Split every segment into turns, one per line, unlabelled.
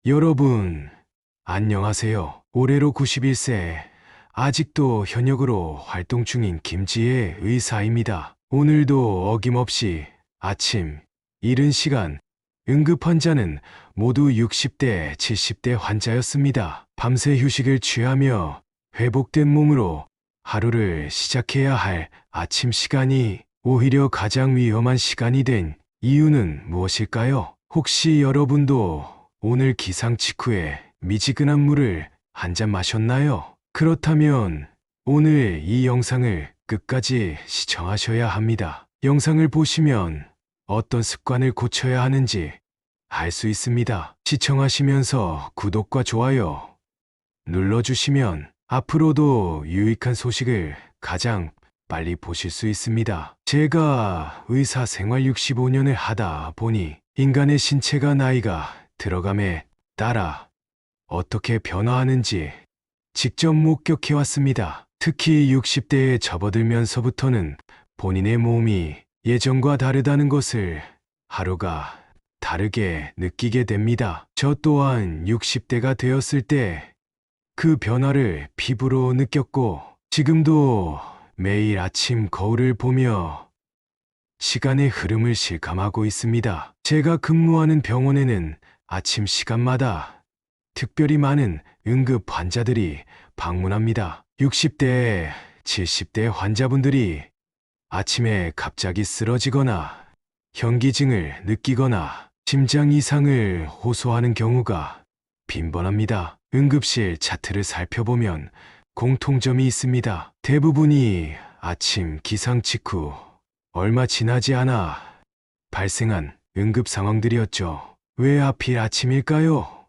여러분, 안녕하세요. 올해로 91세, 아직도 현역으로 활동 중인 김지혜 의사입니다. 오늘도 어김없이 아침, 이른 시간, 응급 환자는 모두 60대, 70대 환자였습니다. 밤새 휴식을 취하며 회복된 몸으로 하루를 시작해야 할 아침 시간이 오히려 가장 위험한 시간이 된 이유는 무엇일까요? 혹시 여러분도 오늘 기상 직후에 미지근한 물을 한 잔 마셨나요? 그렇다면 오늘 이 영상을 끝까지 시청하셔야 합니다. 영상을 보시면 어떤 습관을 고쳐야 하는지 알 수 있습니다. 시청하시면서 구독과 좋아요 눌러주시면 앞으로도 유익한 소식을 가장 빨리 보실 수 있습니다. 제가 의사 생활 65년을 하다 보니 인간의 신체가 나이가 들어감에 따라 어떻게 변화하는지 직접 목격해 왔습니다. 특히 60대에 접어들면서부터는 본인의 몸이 예전과 다르다는 것을 하루가 다르게 느끼게 됩니다. 저 또한 60대가 되었을 때 그 변화를 피부로 느꼈고 지금도 매일 아침 거울을 보며 시간의 흐름을 실감하고 있습니다. 제가 근무하는 병원에는 아침 시간마다 특별히 많은 응급 환자들이 방문합니다. 60대, 70대 환자분들이 아침에 갑자기 쓰러지거나 현기증을 느끼거나 심장 이상을 호소하는 경우가 빈번합니다. 응급실 차트를 살펴보면 공통점이 있습니다. 대부분이 아침 기상 직후 얼마 지나지 않아 발생한 응급 상황들이었죠. 왜 하필 아침일까요?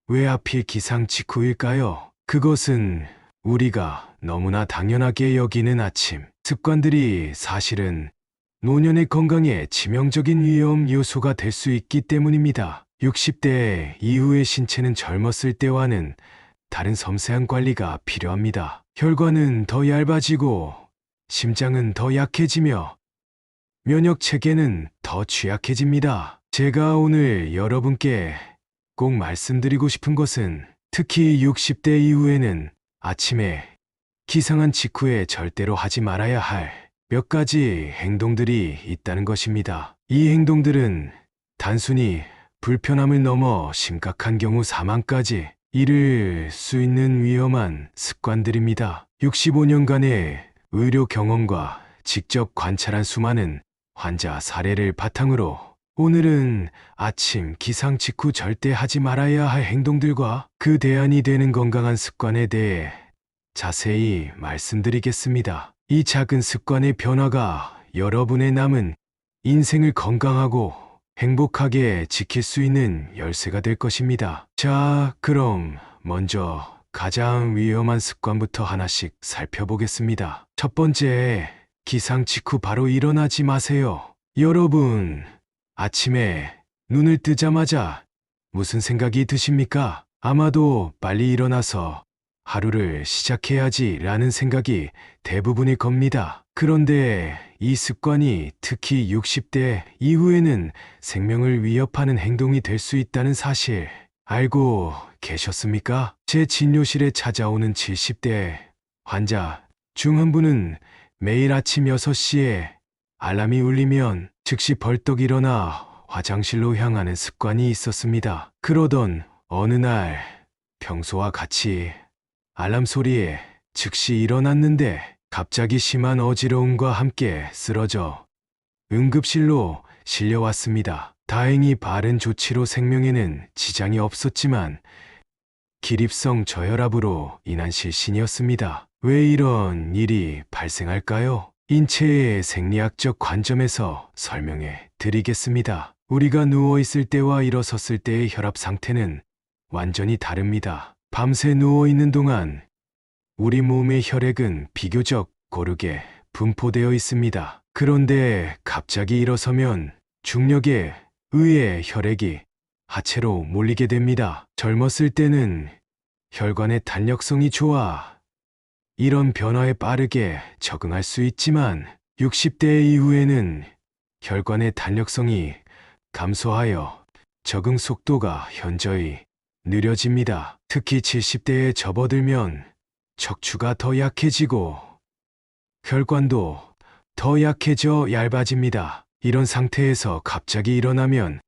왜 하필 기상 직후일까요? 그것은 우리가 너무나 당연하게 여기는 아침 습관들이 사실은 노년의 건강에 치명적인 위험 요소가 될 수 있기 때문입니다. 60대 이후의 신체는 젊었을 때와는 다른 섬세한 관리가 필요합니다. 혈관은 더 얇아지고 심장은 더 약해지며 면역 체계는 더 취약해집니다. 제가 오늘 여러분께 꼭 말씀드리고 싶은 것은 특히 60대 이후에는 아침에 기상한 직후에 절대로 하지 말아야 할 몇 가지 행동들이 있다는 것입니다. 이 행동들은 단순히 불편함을 넘어 심각한 경우 사망까지 이를 수 있는 위험한 습관들입니다. 65년간의 의료 경험과 직접 관찰한 수많은 환자 사례를 바탕으로 오늘은 아침 기상 직후 절대 하지 말아야 할 행동들과 그 대안이 되는 건강한 습관에 대해 자세히 말씀드리겠습니다. 이 작은 습관의 변화가 여러분의 남은 인생을 건강하고 행복하게 지킬 수 있는 열쇠가 될 것입니다. 자, 그럼 먼저 가장 위험한 습관부터 하나씩 살펴보겠습니다. 첫 번째, 기상 직후 바로 일어나지 마세요. 여러분, 아침에 눈을 뜨자마자 무슨 생각이 드십니까? 아마도 빨리 일어나서 하루를 시작해야지 라는 생각이 대부분일 겁니다. 그런데 이 습관이 특히 60대 이후에는 생명을 위협하는 행동이 될 수 있다는 사실 알고 계셨습니까? 제 진료실에 찾아오는 70대 환자 중 한 분은 매일 아침 6시에 알람이 울리면 즉시 벌떡 일어나 화장실로 향하는 습관이 있었습니다. 그러던 어느 날 평소와 같이 알람 소리에 즉시 일어났는데 갑자기 심한 어지러움과 함께 쓰러져 응급실로 실려왔습니다. 다행히 바른 조치로 생명에는 지장이 없었지만 기립성 저혈압으로 인한 실신이었습니다. 왜 이런 일이 발생할까요? 인체의 생리학적 관점에서 설명해 드리겠습니다. 우리가 누워있을 때와 일어섰을 때의 혈압 상태는 완전히 다릅니다. 밤새 누워있는 동안 우리 몸의 혈액은 비교적 고르게 분포되어 있습니다. 그런데 갑자기 일어서면 중력에 의해 혈액이 하체로 몰리게 됩니다. 젊었을 때는 혈관의 탄력성이 좋아 이런 변화에 빠르게 적응할 수 있지만 60대 이후에는 혈관의 탄력성이 감소하여 적응 속도가 현저히 느려집니다. 특히 70대에 접어들면 척추가 더 약해지고 혈관도 더 약해져 얇아집니다. 이런 상태에서 갑자기 일어나면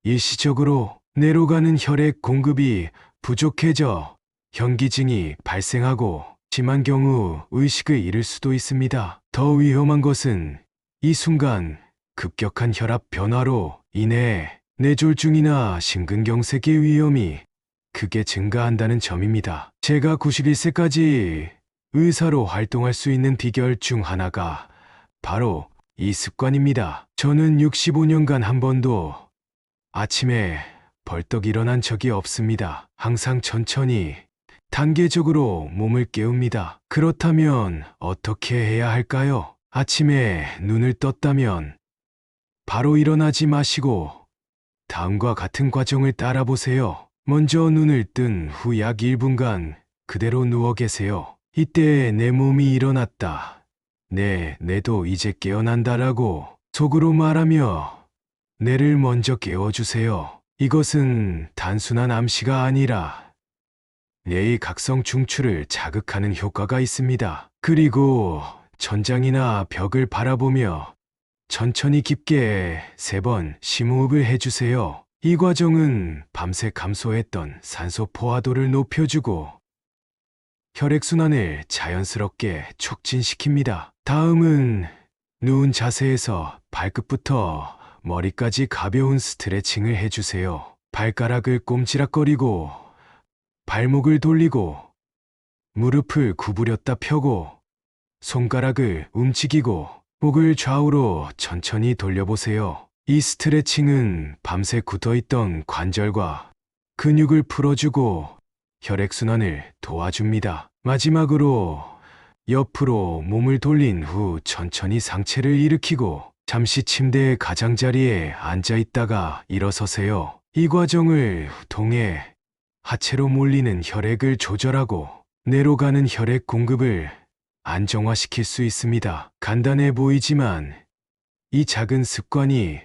일시적으로 뇌로 가는 혈액 공급이 부족해져 현기증이 발생하고 심한 경우 의식을 잃을 수도 있습니다. 더 위험한 것은 이 순간 급격한 혈압 변화로 인해 뇌졸중이나 심근경색의 위험이 크게 증가한다는 점입니다. 제가 91세까지 의사로 활동할 수 있는 비결 중 하나가 바로 이 습관입니다. 저는 65년간 한 번도 아침에 벌떡 일어난 적이 없습니다. 항상 천천히 단계적으로 몸을 깨웁니다. 그렇다면 어떻게 해야 할까요? 아침에 눈을 떴다면 바로 일어나지 마시고 다음과 같은 과정을 따라 보세요. 먼저 눈을 뜬 후 약 1분간 그대로 누워 계세요. 이때 내 몸이 일어났다. 뇌도 이제 깨어난다라고 속으로 말하며 뇌를 먼저 깨워주세요. 이것은 단순한 암시가 아니라 뇌의 각성 중추를 자극하는 효과가 있습니다. 그리고 천장이나 벽을 바라보며 천천히 깊게 3번 심호흡을 해주세요. 이 과정은 밤새 감소했던 산소 포화도를 높여주고 혈액순환을 자연스럽게 촉진시킵니다. 다음은 누운 자세에서 발끝부터 머리까지 가벼운 스트레칭을 해주세요. 발가락을 꼼지락거리고 발목을 돌리고 무릎을 구부렸다 펴고 손가락을 움직이고 목을 좌우로 천천히 돌려보세요. 이 스트레칭은 밤새 굳어있던 관절과 근육을 풀어주고 혈액순환을 도와줍니다. 마지막으로 옆으로 몸을 돌린 후 천천히 상체를 일으키고 잠시 침대의 가장자리에 앉아있다가 일어서세요. 이 과정을 통해 하체로 몰리는 혈액을 조절하고 뇌로 가는 혈액 공급을 안정화시킬 수 있습니다. 간단해 보이지만 이 작은 습관이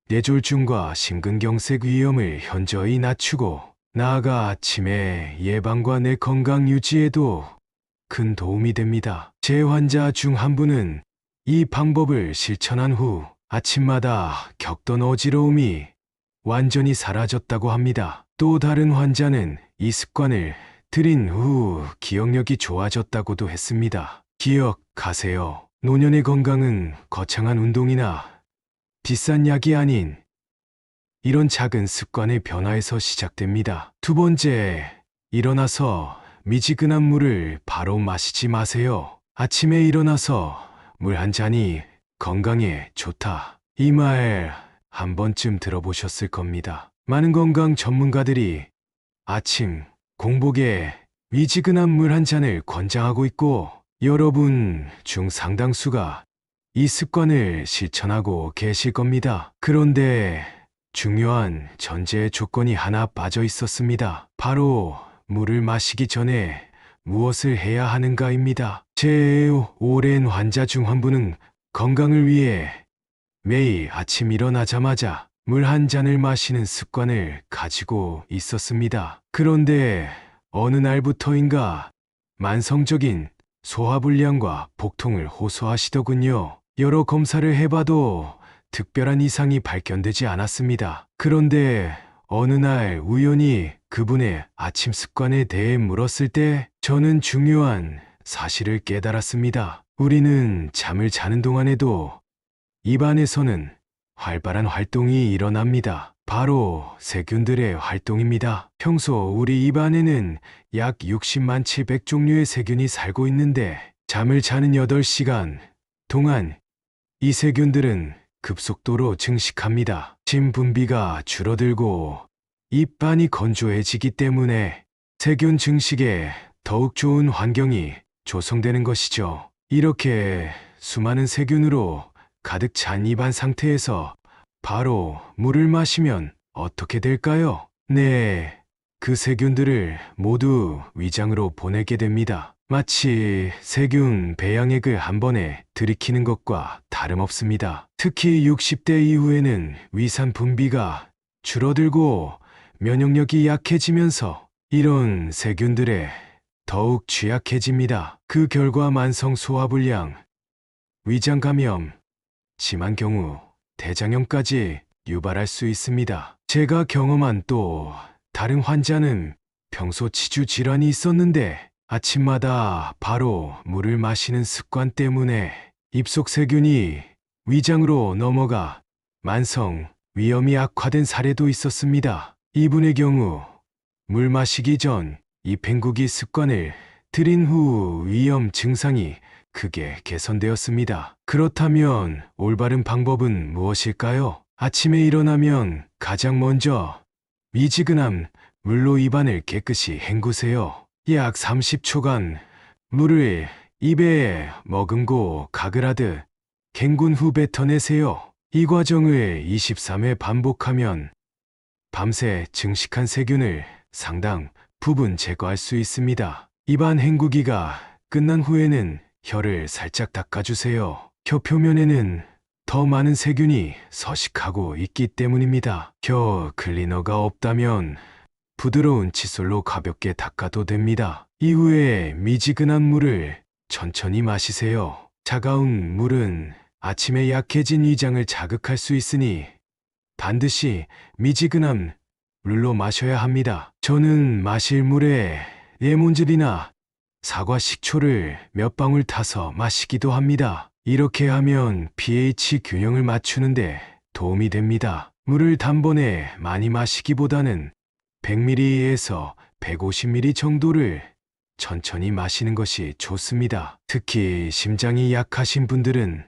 뇌졸중과 심근경색 위험을 현저히 낮추고 나아가 아침에 예방과 뇌 건강 유지에도 큰 도움이 됩니다. 제 환자 중 한 분은 이 방법을 실천한 후 아침마다 겪던 어지러움이 완전히 사라졌다고 합니다. 또 다른 환자는 이 습관을 들인 후 기억력이 좋아졌다고도 했습니다. 기억하세요. 노년의 건강은 거창한 운동이나 비싼 약이 아닌 이런 작은 습관의 변화에서 시작됩니다. 두 번째, 일어나서 미지근한 물을 바로 마시지 마세요. 아침에 일어나서 물 한 잔이 건강에 좋다. 이 말 한 번쯤 들어보셨을 겁니다. 많은 건강 전문가들이 아침 공복에 미지근한 물 한 잔을 권장하고 있고 여러분 중 상당수가 이 습관을 실천하고 계실 겁니다. 그런데 중요한 전제 조건이 하나 빠져 있었습니다. 바로 물을 마시기 전에 무엇을 해야 하는가입니다. 제 오랜 환자 중 한 분은 건강을 위해 매일 아침 일어나자마자 물 한 잔을 마시는 습관을 가지고 있었습니다. 그런데 어느 날부터인가 만성적인 소화불량과 복통을 호소하시더군요. 여러 검사를 해봐도 특별한 이상이 발견되지 않았습니다. 그런데 어느 날 우연히 그분의 아침 습관에 대해 물었을 때 저는 중요한 사실을 깨달았습니다. 우리는 잠을 자는 동안에도 입안에서는 활발한 활동이 일어납니다. 바로 세균들의 활동입니다. 평소 우리 입안에는 약 60만 700종류의 세균이 살고 있는데 잠을 자는 8시간 동안 이 세균들은 급속도로 증식합니다. 침 분비가 줄어들고 입안이 건조해지기 때문에 세균 증식에 더욱 좋은 환경이 조성되는 것이죠. 이렇게 수많은 세균으로 가득 찬 입안 상태에서 바로 물을 마시면 어떻게 될까요? 네, 그 세균들을 모두 위장으로 보내게 됩니다. 마치 세균 배양액을 한 번에 들이키는 것과 다름없습니다. 특히 60대 이후에는 위산 분비가 줄어들고 면역력이 약해지면서 이런 세균들에 더욱 취약해집니다. 그 결과 만성 소화불량, 위장 감염, 심한 경우 대장염까지 유발할 수 있습니다. 제가 경험한 또 다른 환자는 평소 치주 질환이 있었는데 아침마다 바로 물을 마시는 습관 때문에 입속 세균이 위장으로 넘어가 만성 위염이 악화된 사례도 있었습니다. 이분의 경우 물 마시기 전 입행구기 습관을 들인 후 위염 증상이 크게 개선되었습니다. 그렇다면 올바른 방법은 무엇일까요? 아침에 일어나면 가장 먼저 미지근한 물로 입안을 깨끗이 헹구세요. 약 30초간 물을 입에 머금고 가글하듯 헹군 후 뱉어내세요. 이 과정을 23회 반복하면 밤새 증식한 세균을 상당 부분 제거할 수 있습니다. 입안 헹구기가 끝난 후에는 혀를 살짝 닦아주세요. 혀 표면에는 더 많은 세균이 서식하고 있기 때문입니다. 혀 클리너가 없다면 부드러운 칫솔로 가볍게 닦아도 됩니다. 이후에 미지근한 물을 천천히 마시세요. 차가운 물은 아침에 약해진 위장을 자극할 수 있으니 반드시 미지근한 물로 마셔야 합니다. 저는 마실 물에 레몬즙이나 사과 식초를 몇 방울 타서 마시기도 합니다. 이렇게 하면 pH 균형을 맞추는데 도움이 됩니다. 물을 단번에 많이 마시기보다는 100ml에서 150ml 정도를 천천히 마시는 것이 좋습니다. 특히 심장이 약하신 분들은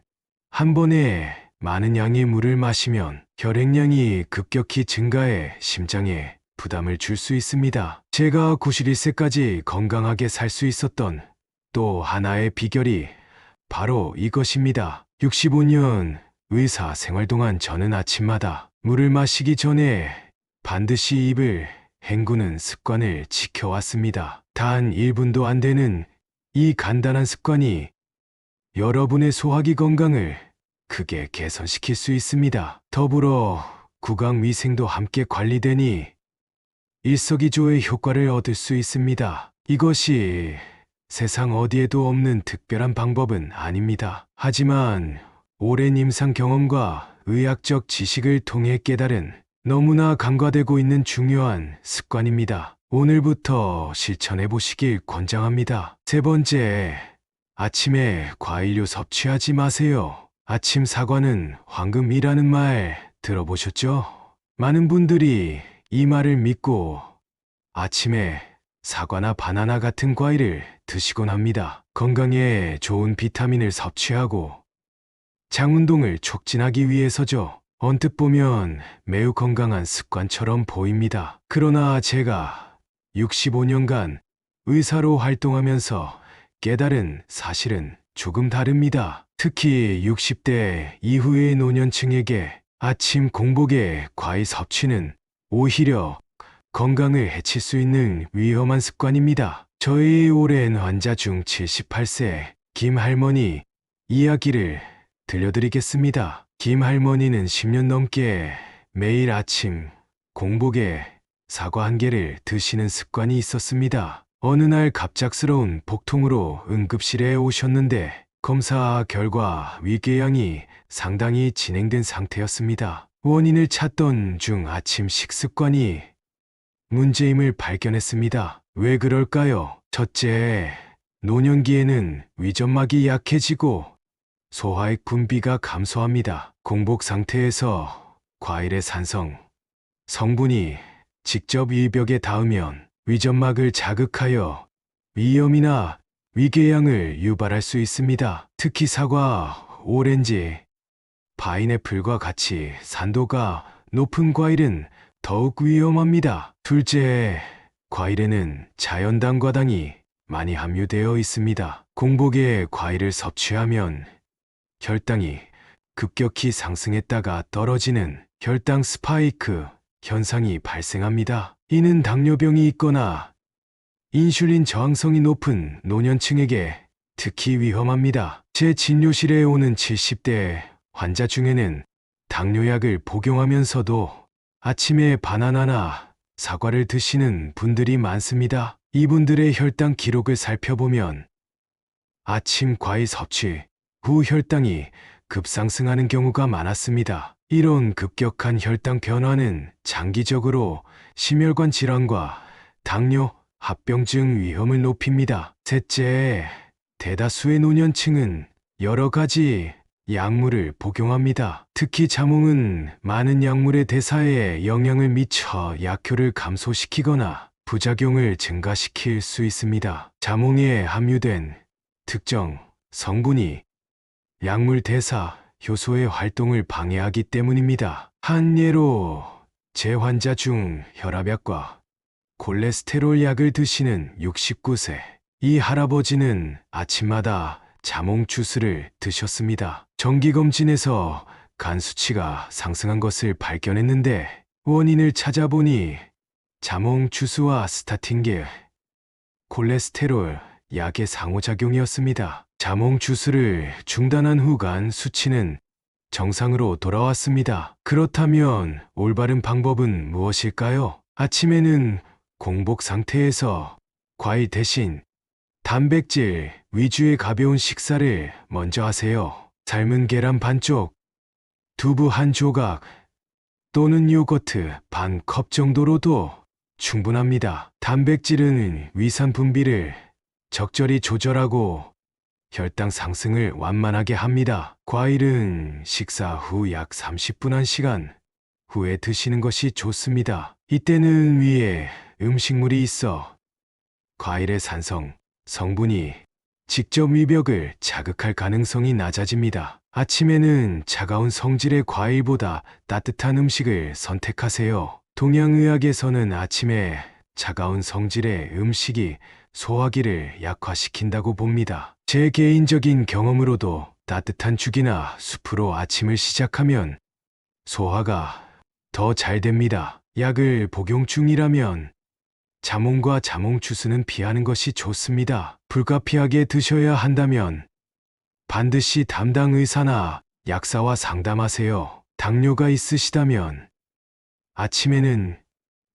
한 번에 많은 양의 물을 마시면 혈액량이 급격히 증가해 심장에 부담을 줄 수 있습니다. 제가 91세까지 건강하게 살 수 있었던 또 하나의 비결이 바로 이것입니다. 65년 의사 생활 동안 저는 아침마다 물을 마시기 전에 반드시 입을 헹구는 습관을 지켜왔습니다. 단 1분도 안 되는 이 간단한 습관이 여러분의 소화기 건강을 크게 개선시킬 수 있습니다. 더불어 구강 위생도 함께 관리되니 일석이조의 효과를 얻을 수 있습니다. 이것이 세상 어디에도 없는 특별한 방법은 아닙니다. 하지만 오랜 임상 경험과 의학적 지식을 통해 깨달은 너무나 간과되고 있는 중요한 습관입니다. 오늘부터 실천해 보시길 권장합니다. 세 번째, 아침에 과일류 섭취하지 마세요. 아침 사과는 황금이라는 말 들어보셨죠? 많은 분들이 이 말을 믿고 아침에 사과나 바나나 같은 과일을 드시곤 합니다. 건강에 좋은 비타민을 섭취하고 장 운동을 촉진하기 위해서죠. 언뜻 보면 매우 건강한 습관처럼 보입니다. 그러나 제가 65년간 의사로 활동하면서 깨달은 사실은 조금 다릅니다. 특히 60대 이후의 노년층에게 아침 공복에 과일 섭취는 오히려 건강을 해칠 수 있는 위험한 습관입니다. 저희 오랜 환자 중 78세 김 할머니 이야기를 들려드리겠습니다. 김 할머니는 10년 넘게 매일 아침 공복에 사과 한 개를 드시는 습관이 있었습니다. 어느 날 갑작스러운 복통으로 응급실에 오셨는데 검사 결과 위궤양이 상당히 진행된 상태였습니다. 원인을 찾던 중 아침 식습관이 문제임을 발견했습니다. 왜 그럴까요? 첫째, 노년기에는 위점막이 약해지고 소화액 분비가 감소합니다. 공복 상태에서 과일의 산성 성분이 직접 위벽에 닿으면 위점막을 자극하여 위염이나 위궤양을 유발할 수 있습니다. 특히 사과, 오렌지, 파인애플과 같이 산도가 높은 과일은 더욱 위험합니다. 둘째, 과일에는 자연당과당이 많이 함유되어 있습니다. 공복에 과일을 섭취하면 혈당이 급격히 상승했다가 떨어지는 혈당 스파이크 현상이 발생합니다. 이는 당뇨병이 있거나 인슐린 저항성이 높은 노년층에게 특히 위험합니다. 제 진료실에 오는 70대 환자 중에는 당뇨약을 복용하면서도 아침에 바나나나 사과를 드시는 분들이 많습니다. 이분들의 혈당 기록을 살펴보면 아침 과일 섭취 후 혈당이 급상승하는 경우가 많았습니다. 이런 급격한 혈당 변화는 장기적으로 심혈관 질환과 당뇨, 합병증 위험을 높입니다. 셋째, 대다수의 노년층은 여러 가지 약물을 복용합니다. 특히 자몽은 많은 약물의 대사에 영향을 미쳐 약효를 감소시키거나 부작용을 증가시킬 수 있습니다. 자몽에 함유된 특정 성분이 약물 대사 효소의 활동을 방해하기 때문입니다. 한 예로 제 환자 중 혈압약과 콜레스테롤 약을 드시는 69세 이 할아버지는 아침마다 자몽 주스를 드셨습니다. 정기검진에서 간 수치가 상승한 것을 발견했는데 원인을 찾아보니 자몽 주스와 스타틴계 콜레스테롤 약의 상호작용이었습니다. 자몽 주스를 중단한 후 간 수치는 정상으로 돌아왔습니다. 그렇다면 올바른 방법은 무엇일까요? 아침에는 공복 상태에서 과일 대신 단백질 위주의 가벼운 식사를 먼저 하세요. 삶은 계란 반쪽, 두부 한 조각 또는 요거트 반 컵 정도로도 충분합니다. 단백질은 위산 분비를 적절히 조절하고 혈당 상승을 완만하게 합니다. 과일은 식사 후 약 30분 1시간 후에 드시는 것이 좋습니다. 이때는 위에 음식물이 있어 과일의 산성, 성분이 직접 위벽을 자극할 가능성이 낮아집니다. 아침에는 차가운 성질의 과일보다 따뜻한 음식을 선택하세요. 동양의학에서는 아침에 차가운 성질의 음식이 소화기를 약화시킨다고 봅니다. 제 개인적인 경험으로도 따뜻한 죽이나 수프로 아침을 시작하면 소화가 더 잘 됩니다. 약을 복용 중이라면 자몽과 자몽 주스는 피하는 것이 좋습니다. 불가피하게 드셔야 한다면 반드시 담당 의사나 약사와 상담하세요. 당뇨가 있으시다면 아침에는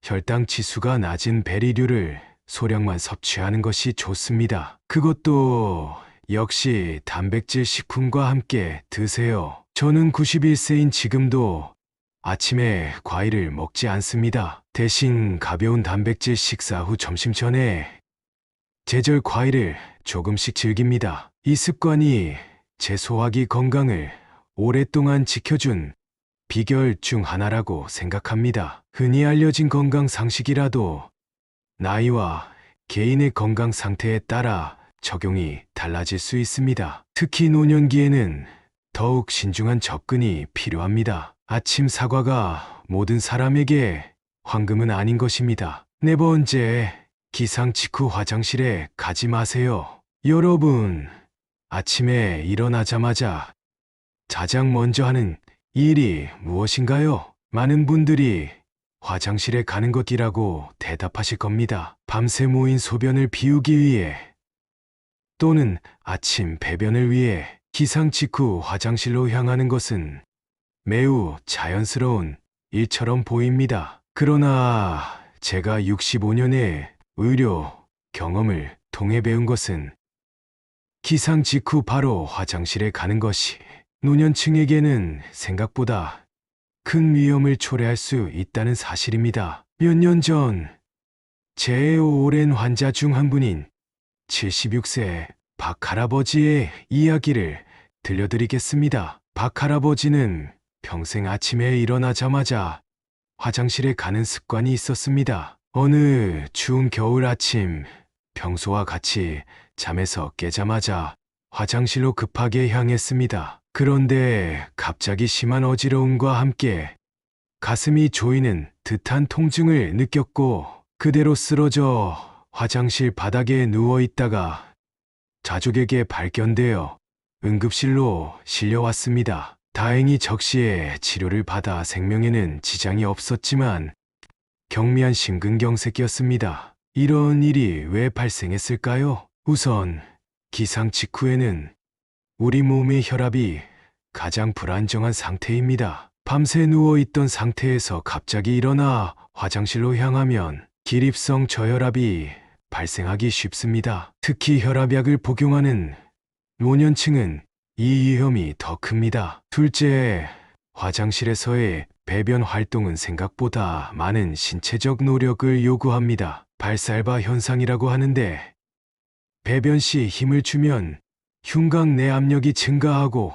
혈당 지수가 낮은 베리류를 소량만 섭취하는 것이 좋습니다. 그것도 역시 단백질 식품과 함께 드세요. 저는 91세인 지금도 아침에 과일을 먹지 않습니다. 대신 가벼운 단백질 식사 후 점심 전에 제절 과일을 조금씩 즐깁니다. 이 습관이 제 소화기 건강을 오랫동안 지켜준 비결 중 하나라고 생각합니다. 흔히 알려진 건강 상식이라도 나이와 개인의 건강 상태에 따라 적용이 달라질 수 있습니다. 특히 노년기에는 더욱 신중한 접근이 필요합니다. 아침 사과가 모든 사람에게 황금은 아닌 것입니다. 네 번째, 기상 직후 화장실에 가지 마세요. 여러분, 아침에 일어나자마자 가장 먼저 하는 일이 무엇인가요? 많은 분들이 화장실에 가는 것이라고 대답하실 겁니다. 밤새 모인 소변을 비우기 위해 또는 아침 배변을 위해 기상 직후 화장실로 향하는 것은 매우 자연스러운 일처럼 보입니다. 그러나 제가 65년의 의료 경험을 통해 배운 것은 기상 직후 바로 화장실에 가는 것이 노년층에게는 생각보다 큰 위험을 초래할 수 있다는 사실입니다. 몇 년 전 제 오랜 환자 중 한 분인 76세 박 할아버지의 이야기를 들려드리겠습니다. 박 할아버지는 평생 아침에 일어나자마자 화장실에 가는 습관이 있었습니다. 어느 추운 겨울 아침, 평소와 같이 잠에서 깨자마자 화장실로 급하게 향했습니다. 그런데 갑자기 심한 어지러움과 함께 가슴이 조이는 듯한 통증을 느꼈고 그대로 쓰러져 화장실 바닥에 누워 있다가 가족에게 발견되어 응급실로 실려왔습니다. 다행히 적시에 치료를 받아 생명에는 지장이 없었지만 경미한 심근경색이었습니다. 이런 일이 왜 발생했을까요? 우선 기상 직후에는 우리 몸의 혈압이 가장 불안정한 상태입니다. 밤새 누워있던 상태에서 갑자기 일어나 화장실로 향하면 기립성 저혈압이 발생하기 쉽습니다. 특히 혈압약을 복용하는 노년층은 이 위험이 더 큽니다. 둘째, 화장실에서의 배변 활동은 생각보다 많은 신체적 노력을 요구합니다. 발살바 현상이라고 하는데, 배변 시 힘을 주면 흉곽 내 압력이 증가하고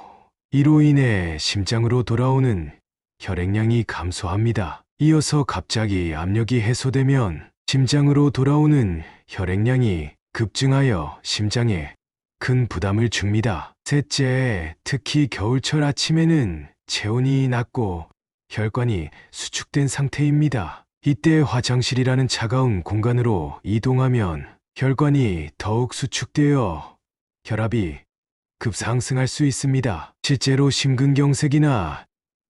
이로 인해 심장으로 돌아오는 혈액량이 감소합니다. 이어서 갑자기 압력이 해소되면 심장으로 돌아오는 혈액량이 급증하여 심장에 큰 부담을 줍니다. 셋째, 특히 겨울철 아침에는 체온이 낮고 혈관이 수축된 상태입니다. 이때 화장실이라는 차가운 공간으로 이동하면 혈관이 더욱 수축되어 혈압이 급상승할 수 있습니다. 실제로 심근경색이나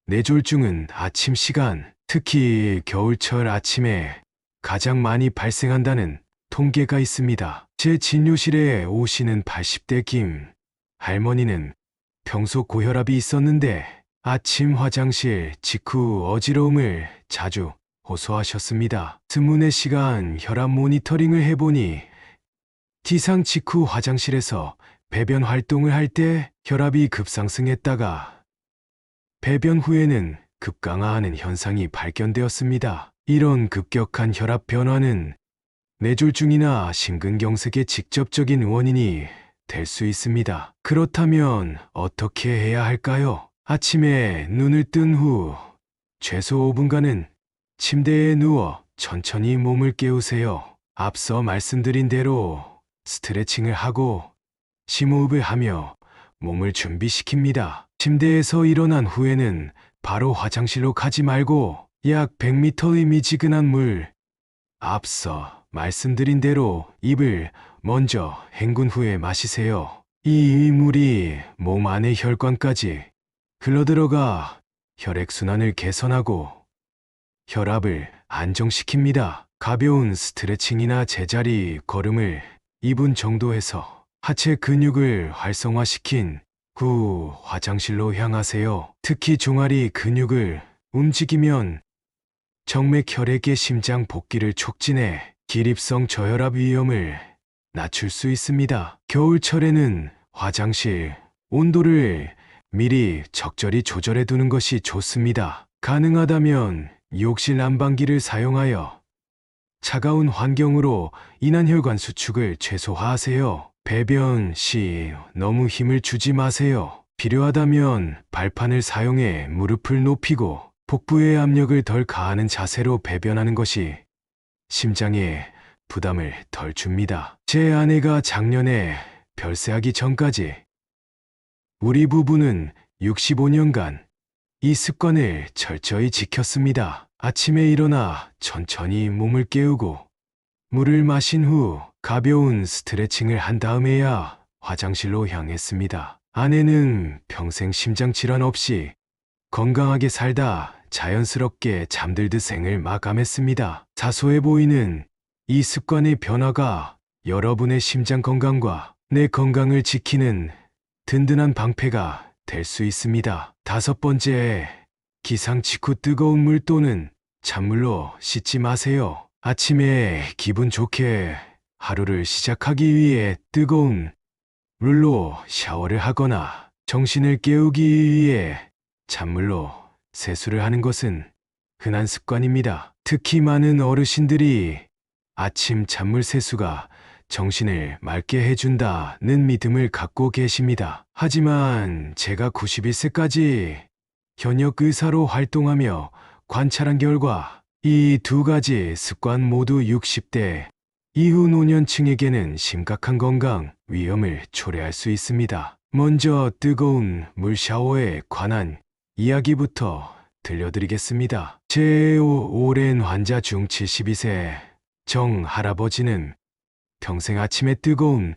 뇌졸중은 아침 시간, 특히 겨울철 아침에 가장 많이 발생한다는 통계가 있습니다. 제 진료실에 오시는 80대 김 할머니는 평소 고혈압이 있었는데 아침 화장실 직후 어지러움을 자주 호소하셨습니다. 24시간 혈압 모니터링을 해보니 기상 직후 화장실에서 배변 활동을 할 때 혈압이 급상승했다가 배변 후에는 급강하하는 현상이 발견되었습니다. 이런 급격한 혈압 변화는 뇌졸중이나 심근경색의 직접적인 원인이 될 수 있습니다. 그렇다면 어떻게 해야 할까요? 아침에 눈을 뜬 후 최소 5분간은 침대에 누워 천천히 몸을 깨우세요. 앞서 말씀드린 대로 스트레칭을 하고 심호흡을 하며 몸을 준비시킵니다. 침대에서 일어난 후에는 바로 화장실로 가지 말고 약 100m의 미지근한 물, 앞서 말씀드린 대로 입을 먼저 헹군 후에 마시세요. 이 물이 몸 안의 혈관까지 흘러들어가 혈액순환을 개선하고 혈압을 안정시킵니다. 가벼운 스트레칭이나 제자리 걸음을 2분 정도 해서 하체 근육을 활성화시킨 후 화장실로 향하세요. 특히 종아리 근육을 움직이면 정맥 혈액의 심장 복기를 촉진해 기립성 저혈압 위험을 낮출 수 있습니다. 겨울철에는 화장실 온도를 미리 적절히 조절해 두는 것이 좋습니다. 가능하다면 욕실 난방기를 사용하여 차가운 환경으로 인한 혈관 수축을 최소화하세요. 배변 시 너무 힘을 주지 마세요. 필요하다면 발판을 사용해 무릎을 높이고 복부의 압력을 덜 가하는 자세로 배변하는 것이 심장에 부담을 덜 줍니다. 제 아내가 작년에 별세하기 전까지 우리 부부는 65년간 이 습관을 철저히 지켰습니다. 아침에 일어나 천천히 몸을 깨우고 물을 마신 후 가벼운 스트레칭을 한 다음에야 화장실로 향했습니다. 아내는 평생 심장질환 없이 건강하게 살다 자연스럽게 잠들듯 생을 마감했습니다. 사소해 보이는 이 습관의 변화가 여러분의 심장 건강과 내 건강을 지키는 든든한 방패가 될 수 있습니다. 5번째, 기상 직후 뜨거운 물 또는 찬물로 씻지 마세요. 아침에 기분 좋게 하루를 시작하기 위해 뜨거운 물로 샤워를 하거나 정신을 깨우기 위해 찬물로 세수를 하는 것은 흔한 습관입니다. 특히 많은 어르신들이 아침 찬물 세수가 정신을 맑게 해준다는 믿음을 갖고 계십니다. 하지만 제가 91세까지 현역 의사로 활동하며 관찰한 결과 이 두 가지 습관 모두 60대 이후 노년층에게는 심각한 건강 위험을 초래할 수 있습니다. 먼저 뜨거운 물 샤워에 관한 이야기부터 들려드리겠습니다. 제 오랜 환자 중 72세 정 할아버지는 평생 아침에 뜨거운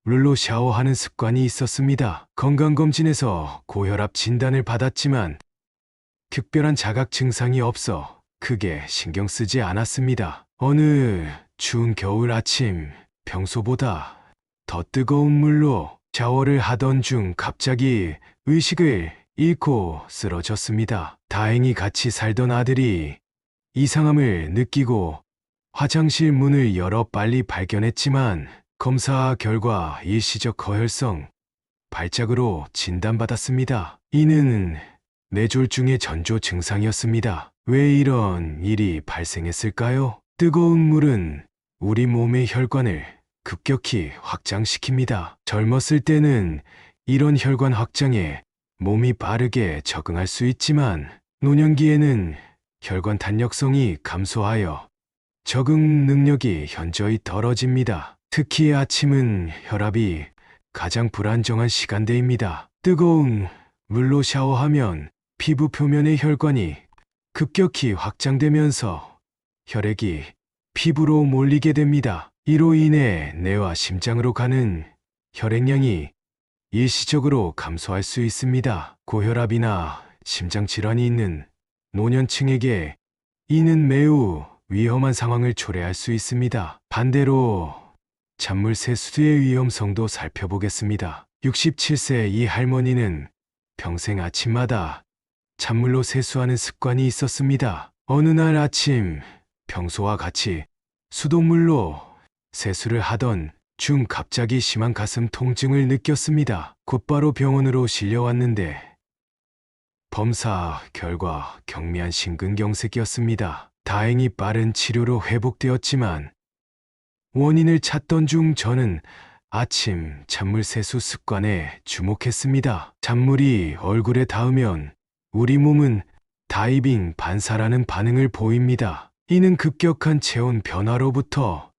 물로 샤워하는 습관이 있었습니다. 건강검진에서 고혈압 진단을 받았지만 특별한 자각 증상이 없어 크게 신경 쓰지 않았습니다. 어느 추운 겨울 아침 평소보다 더 뜨거운 물로 샤워를 하던 중 갑자기 의식을 잃고 쓰러졌습니다. 다행히 같이 살던 아들이 이상함을 느끼고 화장실 문을 열어 빨리 발견했지만 검사 결과 일시적 거혈성 발작으로 진단받았습니다. 이는 뇌졸중의 전조 증상이었습니다. 왜 이런 일이 발생했을까요? 뜨거운 물은 우리 몸의 혈관을 급격히 확장시킵니다. 젊었을 때는 이런 혈관 확장에 몸이 빠르게 적응할 수 있지만 노년기에는 혈관 탄력성이 감소하여 적응 능력이 현저히 떨어집니다. 특히 아침은 혈압이 가장 불안정한 시간대입니다. 뜨거운 물로 샤워하면 피부 표면의 혈관이 급격히 확장되면서 혈액이 피부로 몰리게 됩니다. 이로 인해 뇌와 심장으로 가는 혈액량이 일시적으로 감소할 수 있습니다. 고혈압이나 심장질환이 있는 노년층에게 이는 매우 위험한 상황을 초래할 수 있습니다. 반대로 찬물 세수의 위험성도 살펴보겠습니다. 67세 이 할머니는 평생 아침마다 찬물로 세수하는 습관이 있었습니다. 어느 날 아침 평소와 같이 수돗물로 세수를 하던 중 갑자기 심한 가슴 통증을 느꼈습니다. 곧바로 병원으로 실려왔는데 검사 결과 경미한 심근경색이었습니다. 다행히 빠른 치료로 회복되었지만 원인을 찾던 중 저는 아침 찬물 세수 습관에 주목했습니다. 찬물이 얼굴에 닿으면 우리 몸은 다이빙 반사라는 반응을 보입니다. 이는 급격한 체온 변화로부터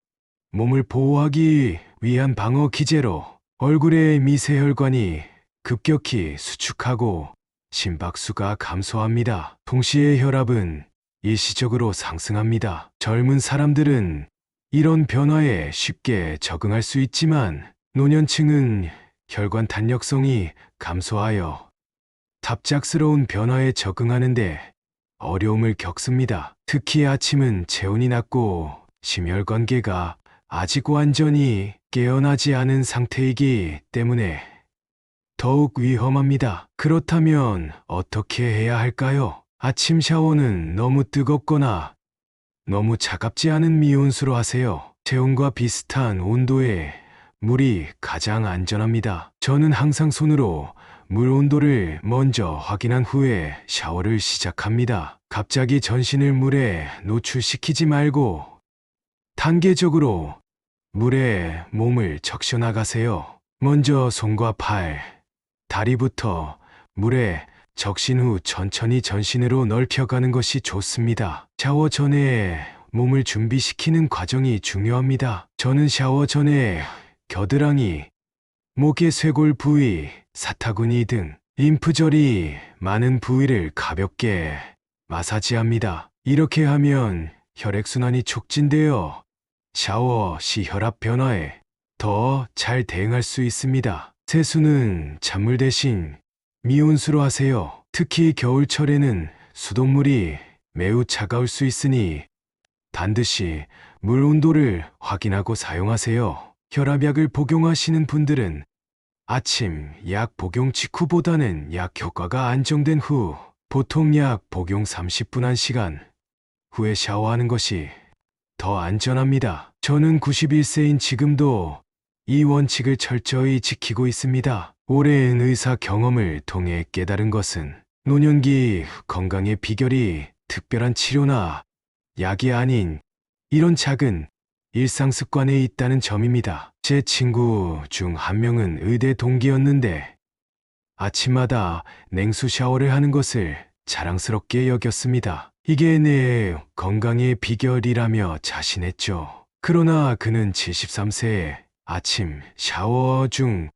몸을 보호하기 위한 방어 기제로 얼굴의 미세혈관이 급격히 수축하고 심박수가 감소합니다. 동시에 혈압은 일시적으로 상승합니다. 젊은 사람들은 이런 변화에 쉽게 적응할 수 있지만 노년층은 혈관 탄력성이 감소하여 갑작스러운 변화에 적응하는데 어려움을 겪습니다. 특히 아침은 체온이 낮고 심혈관계가 아직 완전히 깨어나지 않은 상태이기 때문에 더욱 위험합니다. 그렇다면 어떻게 해야 할까요? 아침 샤워는 너무 뜨겁거나 너무 차갑지 않은 미온수로 하세요. 체온과 비슷한 온도의 물이 가장 안전합니다. 저는 항상 손으로 물 온도를 먼저 확인한 후에 샤워를 시작합니다. 갑자기 전신을 물에 노출시키지 말고 단계적으로 물에 몸을 적셔 나가세요. 먼저 손과 팔, 다리부터 물에 적신 후 천천히 전신으로 넓혀가는 것이 좋습니다. 샤워 전에 몸을 준비시키는 과정이 중요합니다. 저는 샤워 전에 겨드랑이, 목의 쇄골 부위, 사타구니 등 림프절이 많은 부위를 가볍게 마사지합니다. 이렇게 하면 혈액순환이 촉진되어 샤워 시 혈압 변화에 더 잘 대응할 수 있습니다. 세수는 찬물 대신 미온수로 하세요. 특히 겨울철에는 수돗물이 매우 차가울 수 있으니 반드시 물 온도를 확인하고 사용하세요. 혈압약을 복용하시는 분들은 아침 약 복용 직후보다는 약 효과가 안정된 후 보통 약 복용 30분 1시간 후에 샤워하는 것이 더 안전합니다. 저는 91세인 지금도 이 원칙을 철저히 지키고 있습니다. 오랜 의사 경험을 통해 깨달은 것은 노년기 건강의 비결이 특별한 치료나 약이 아닌 이런 작은 일상 습관에 있다는 점입니다. 제 친구 중 한 명은 의대 동기였는데 아침마다 냉수 샤워를 하는 것을 자랑스럽게 여겼습니다. 이게 내 건강의 비결이라며 자신했죠. 그러나 그는 73세에 아침 샤워 중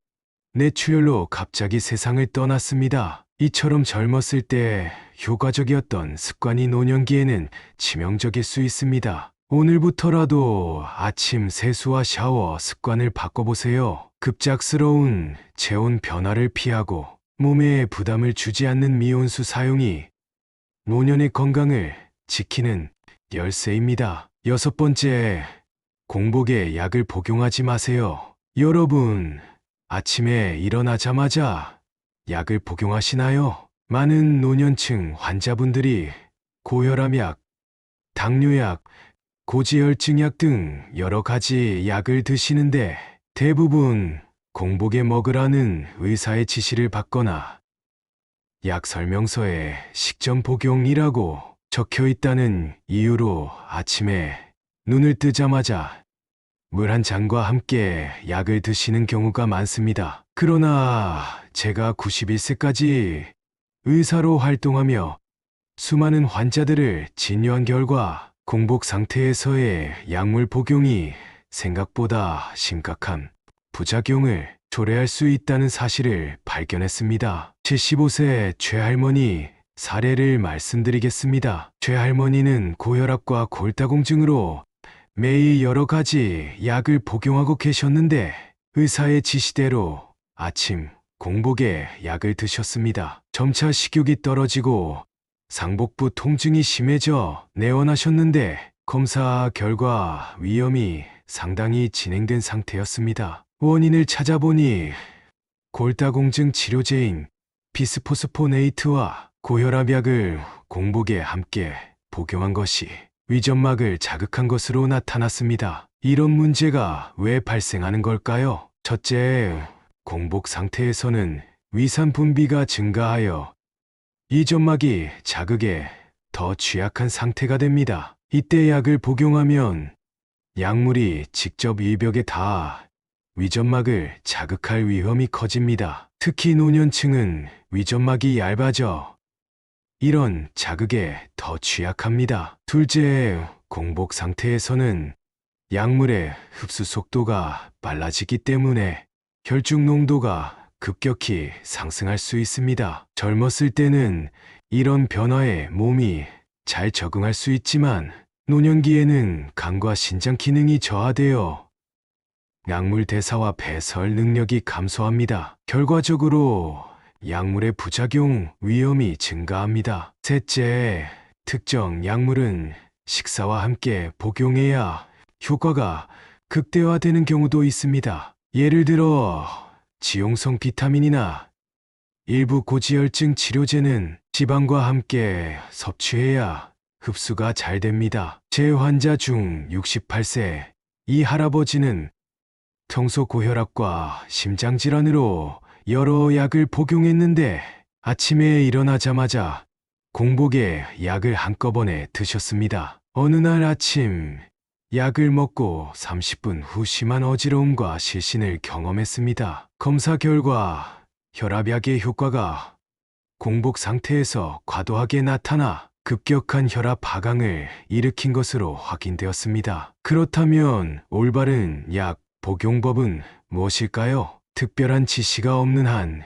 뇌출혈로 갑자기 세상을 떠났습니다. 이처럼 젊었을 때 효과적이었던 습관이 노년기에는 치명적일 수 있습니다. 오늘부터라도 아침 세수와 샤워 습관을 바꿔보세요. 급작스러운 체온 변화를 피하고 몸에 부담을 주지 않는 미온수 사용이 노년의 건강을 지키는 열쇠입니다. 6번째, 공복에 약을 복용하지 마세요. 여러분, 아침에 일어나자마자 약을 복용하시나요? 많은 노년층 환자분들이 고혈압약, 당뇨약, 고지혈증약 등 여러 가지 약을 드시는데 대부분 공복에 먹으라는 의사의 지시를 받거나 약 설명서에 식전 복용이라고 적혀 있다는 이유로 아침에 눈을 뜨자마자 물 한 잔과 함께 약을 드시는 경우가 많습니다. 그러나 제가 91세까지 의사로 활동하며 수많은 환자들을 진료한 결과 공복 상태에서의 약물 복용이 생각보다 심각한 부작용을 초래할 수 있다는 사실을 발견했습니다. 75세 최할머니 사례를 말씀드리겠습니다. 최할머니는 고혈압과 골다공증으로 매일 여러 가지 약을 복용하고 계셨는데 의사의 지시대로 아침 공복에 약을 드셨습니다. 점차 식욕이 떨어지고 상복부 통증이 심해져 내원하셨는데 검사 결과 위염이 상당히 진행된 상태였습니다. 원인을 찾아보니 골다공증 치료제인 비스포스포네이트와 고혈압약을 공복에 함께 복용한 것이 위점막을 자극한 것으로 나타났습니다. 이런 문제가 왜 발생하는 걸까요? 첫째, 공복 상태에서는 위산 분비가 증가하여 위점막이 자극에 더 취약한 상태가 됩니다. 이때 약을 복용하면 약물이 직접 위벽에 닿아 위점막을 자극할 위험이 커집니다. 특히 노년층은 위점막이 얇아져 이런 자극에 더 취약합니다. 둘째, 공복 상태에서는 약물의 흡수 속도가 빨라지기 때문에 혈중 농도가 급격히 상승할 수 있습니다. 젊었을 때는 이런 변화에 몸이 잘 적응할 수 있지만 노년기에는 간과 신장 기능이 저하되어 약물 대사와 배설 능력이 감소합니다. 결과적으로 약물의 부작용 위험이 증가합니다. 셋째, 특정 약물은 식사와 함께 복용해야 효과가 극대화되는 경우도 있습니다. 예를 들어 지용성 비타민이나 일부 고지혈증 치료제는 지방과 함께 섭취해야 흡수가 잘 됩니다. 제 환자 중 68세 이 할아버지는 평소 고혈압과 심장질환으로 여러 약을 복용했는데 아침에 일어나자마자 공복에 약을 한꺼번에 드셨습니다. 어느 날 아침 약을 먹고 30분 후 심한 어지러움과 실신을 경험했습니다. 검사 결과 혈압약의 효과가 공복 상태에서 과도하게 나타나 급격한 혈압 하강을 일으킨 것으로 확인되었습니다. 그렇다면 올바른 약 복용법은 무엇일까요? 특별한 지시가 없는 한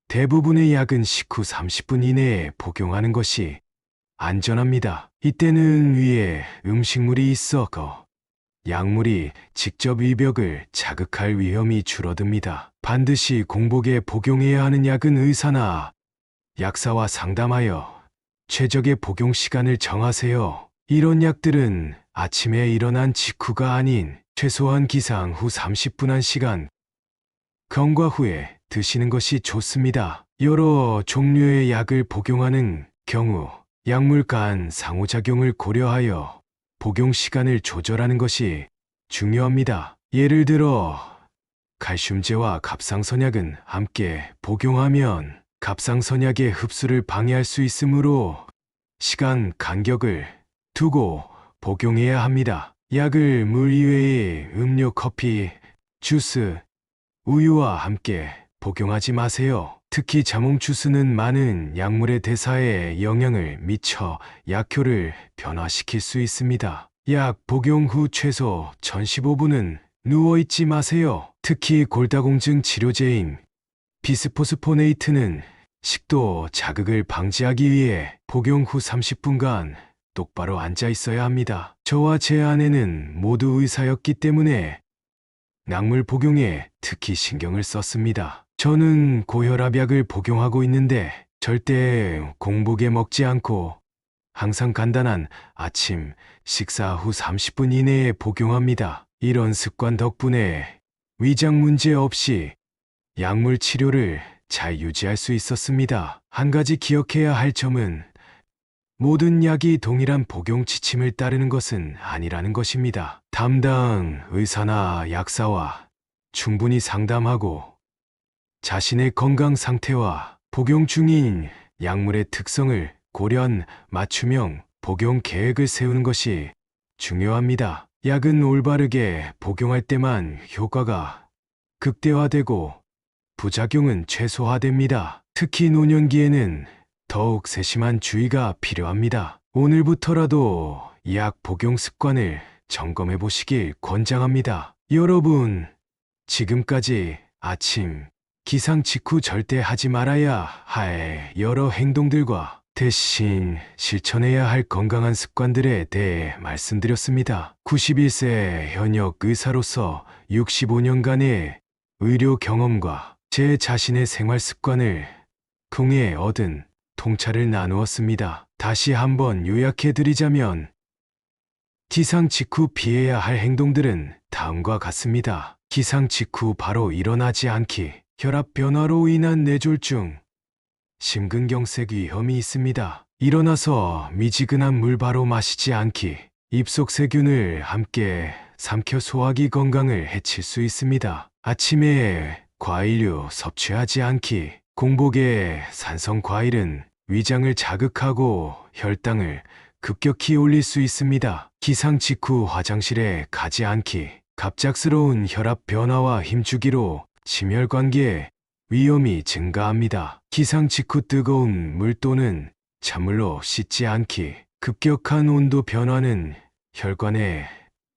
대부분의 약은 식후 30분 이내에 복용하는 것이 안전합니다. 이때는 위에 음식물이 있어 약물이 직접 위벽을 자극할 위험이 줄어듭니다. 반드시 공복에 복용해야 하는 약은 의사나 약사와 상담하여 최적의 복용 시간을 정하세요. 이런 약들은 아침에 일어난 직후가 아닌 최소한 기상 후 30분 1시간 경과 후에 드시는 것이 좋습니다. 여러 종류의 약을 복용하는 경우 약물 간 상호작용을 고려하여 복용 시간을 조절하는 것이 중요합니다. 예를 들어 칼슘제와 갑상선약은 함께 복용하면 갑상선약의 흡수를 방해할 수 있으므로 시간 간격을 두고 복용해야 합니다. 약을 물 이외에 음료, 커피, 주스, 우유와 함께 복용하지 마세요. 특히 자몽 주스는 많은 약물의 대사에 영향을 미쳐 약효를 변화시킬 수 있습니다. 약 복용 후 최소 1015분은 누워있지 마세요. 특히 골다공증 치료제인 비스포스포네이트는 식도 자극을 방지하기 위해 복용 후 30분간 똑바로 앉아 있어야 합니다. 저와 제 아내는 모두 의사였기 때문에 약물 복용에 특히 신경을 썼습니다. 저는 고혈압약을 복용하고 있는데 절대 공복에 먹지 않고 항상 간단한 아침 식사 후 30분 이내에 복용합니다. 이런 습관 덕분에 위장 문제 없이 약물 치료를 잘 유지할 수 있었습니다. 한 가지 기억해야 할 점은 모든 약이 동일한 복용 지침을 따르는 것은 아니라는 것입니다. 담당 의사나 약사와 충분히 상담하고 자신의 건강 상태와 복용 중인 약물의 특성을 고려한 맞춤형 복용 계획을 세우는 것이 중요합니다. 약은 올바르게 복용할 때만 효과가 극대화되고 부작용은 최소화됩니다. 특히 노년기에는 더욱 세심한 주의가 필요합니다. 오늘부터라도 약 복용 습관을 점검해 보시길 권장합니다. 여러분, 지금까지 아침 기상 직후 절대 하지 말아야 할 여러 행동들과 대신 실천해야 할 건강한 습관들에 대해 말씀드렸습니다. 91세 현역 의사로서 65년간의 의료 경험과 제 자신의 생활 습관을 통해 얻은 통찰을 나누었습니다. 다시 한번 요약해 드리자면 기상 직후 피해야 할 행동들은 다음과 같습니다. 기상 직후 바로 일어나지 않기, 혈압 변화로 인한 뇌졸중, 심근경색 위험이 있습니다. 일어나서 미지근한 물 바로 마시지 않기, 입속 세균을 함께 삼켜 소화기 건강을 해칠 수 있습니다. 아침에 과일류 섭취하지 않기, 공복에 산성 과일은 위장을 자극하고 혈당을 급격히 올릴 수 있습니다. 기상 직후 화장실에 가지 않기, 갑작스러운 혈압 변화와 힘주기로 심혈관계 위험이 증가합니다. 기상 직후 뜨거운 물 또는 찬물로 씻지 않기, 급격한 온도 변화는 혈관에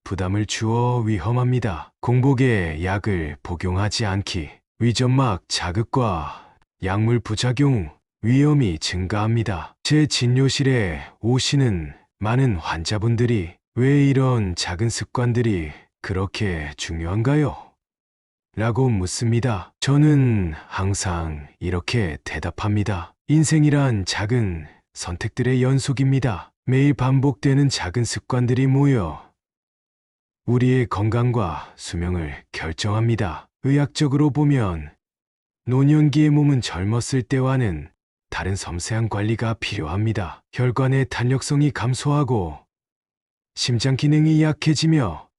부담을 주어 위험합니다. 공복에 약을 복용하지 않기, 위점막 자극과 약물 부작용 위험이 증가합니다. 제 진료실에 오시는 많은 환자분들이 왜 이런 작은 습관들이 그렇게 중요한가요? 라고 묻습니다. 저는 항상 이렇게 대답합니다. 인생이란 작은 선택들의 연속입니다. 매일 반복되는 작은 습관들이 모여 우리의 건강과 수명을 결정합니다. 의학적으로 보면 노년기의 몸은 젊었을 때와는 다른 섬세한 관리가 필요합니다. 혈관의 탄력성이 감소하고 심장 기능이 약해지며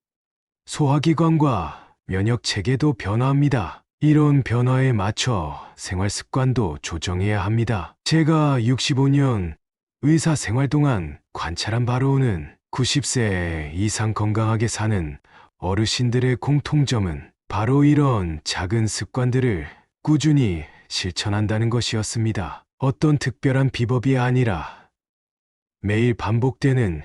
소화기관과 면역 체계도 변화합니다. 이런 변화에 맞춰 생활 습관도 조정해야 합니다. 제가 65년 의사 생활 동안 관찰한 바로는 90세 이상 건강하게 사는 어르신들의 공통점은 바로 이런 작은 습관들을 꾸준히 실천한다는 것이었습니다. 어떤 특별한 비법이 아니라 매일 반복되는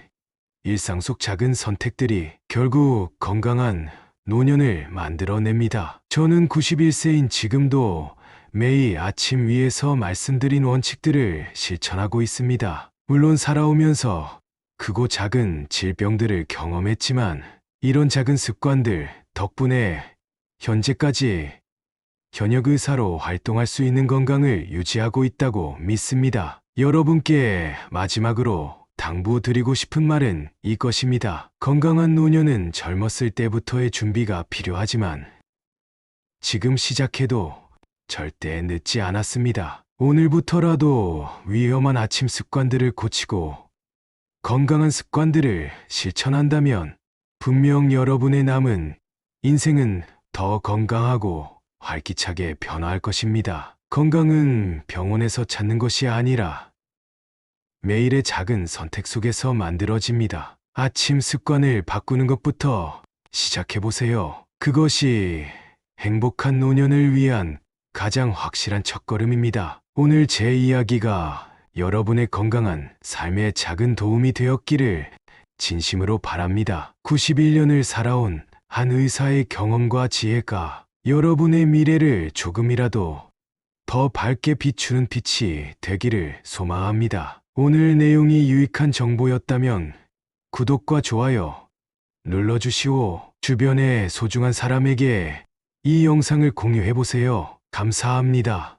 일상 속 작은 선택들이 결국 건강한 노년을 만들어냅니다. 저는 91세인 지금도 매일 아침 위에서 말씀드린 원칙들을 실천하고 있습니다. 물론 살아오면서 크고 작은 질병들을 경험했지만 이런 작은 습관들 덕분에 현재까지 현역 의사로 활동할 수 있는 건강을 유지하고 있다고 믿습니다. 여러분께 마지막으로 당부드리고 싶은 말은 이것입니다. 건강한 노년은 젊었을 때부터의 준비가 필요하지만 지금 시작해도 절대 늦지 않았습니다. 오늘부터라도 위험한 아침 습관들을 고치고 건강한 습관들을 실천한다면 분명 여러분의 남은 인생은 더 건강하고 활기차게 변화할 것입니다. 건강은 병원에서 찾는 것이 아니라 매일의 작은 선택 속에서 만들어집니다. 아침 습관을 바꾸는 것부터 시작해보세요. 그것이 행복한 노년을 위한 가장 확실한 첫걸음입니다. 오늘 제 이야기가 여러분의 건강한 삶에 작은 도움이 되었기를 진심으로 바랍니다. 91년을 살아온 한 의사의 경험과 지혜가 여러분의 미래를 조금이라도 더 밝게 비추는 빛이 되기를 소망합니다. 오늘 내용이 유익한 정보였다면 구독과 좋아요 눌러주시오. 주변의 소중한 사람에게 이 영상을 공유해보세요. 감사합니다.